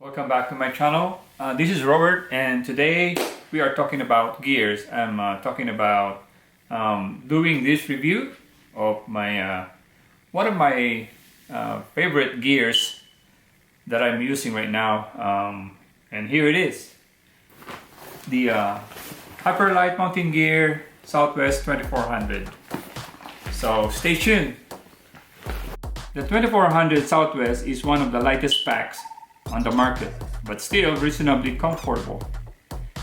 Welcome back to my channel. This is Robert, and today we are talking about gears. I'm talking about doing this review of my one of my favorite gears that I'm using right now, and here it is, the Hyperlite Mountain Gear Southwest 2400. So stay tuned. The 2400 Southwest is one of the lightest packs on the market, but still reasonably comfortable.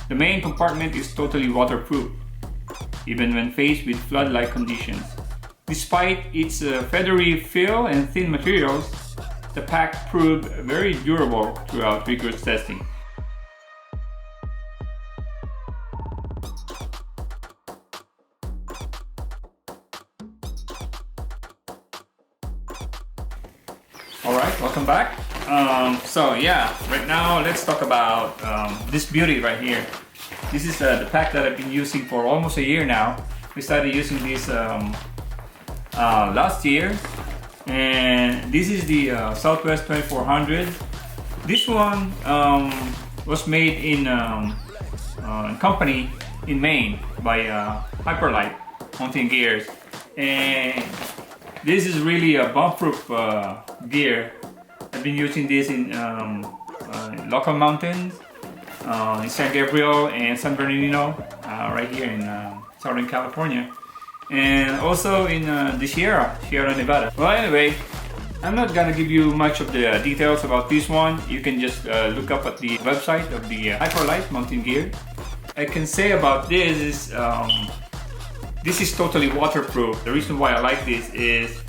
The main compartment is totally waterproof, even when faced with flood-like conditions. Despite its feathery feel and thin materials, the pack proved very durable throughout rigorous testing. Alright, welcome back. So yeah, right now let's talk about this beauty right here. This is the pack that I've been using for almost a year now. We started using this last year, and this is the Southwest 2400. This one was made in a company in Maine by Hyperlite Mountain Gears, and this is really a bomb-proof gear. I've been using this in local mountains, in San Gabriel and San Bernardino, right here in Southern California, and also in the Sierra Nevada. Well, anyway, I'm not gonna give you much of the details about this one. You can just look up at the website of the Hyperlite Mountain Gear. I can say about this is totally waterproof. The reason why I like this is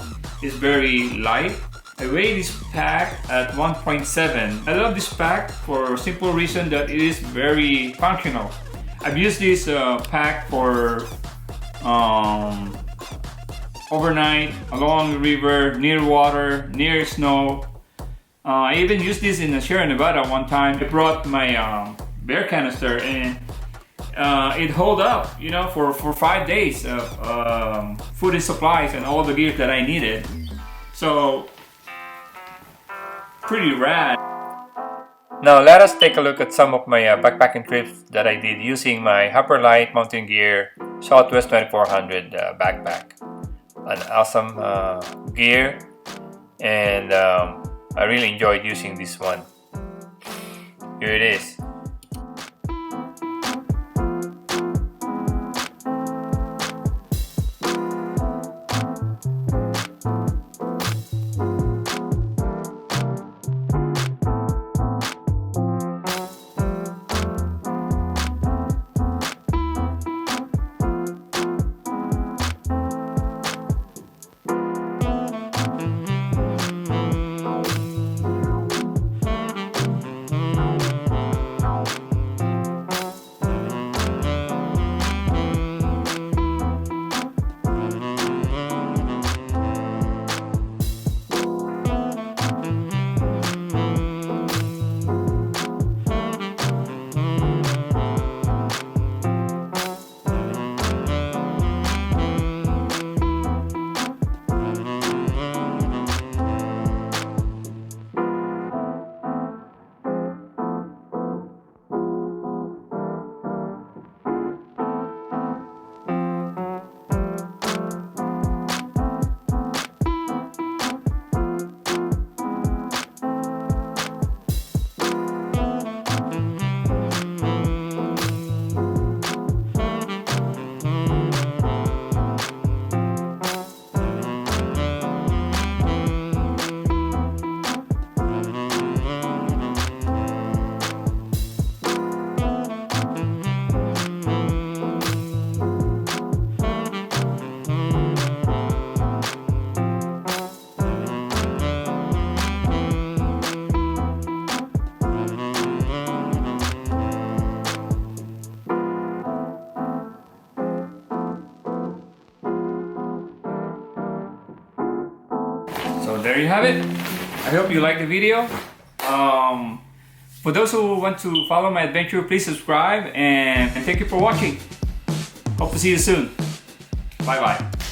it's very light. I weigh this pack at 1.7. I love this pack for a simple reason that it is very functional. I've used this pack for overnight, along the river, near water, near snow. I even used this in the Sierra Nevada one time. I brought my bear canister, and it held up, you know, for 5 days of food and supplies and all the gear that I needed. So pretty rad. Now let us take a look at some of my backpacking trips that I did using my Hyperlite Mountain Gear Southwest 2400 backpack. An awesome gear, and I really enjoyed using this one. Here it is. So there you have it. I hope you liked the video. For those who want to follow my adventure, please subscribe, and thank you for watching. Hope to see you soon. Bye bye.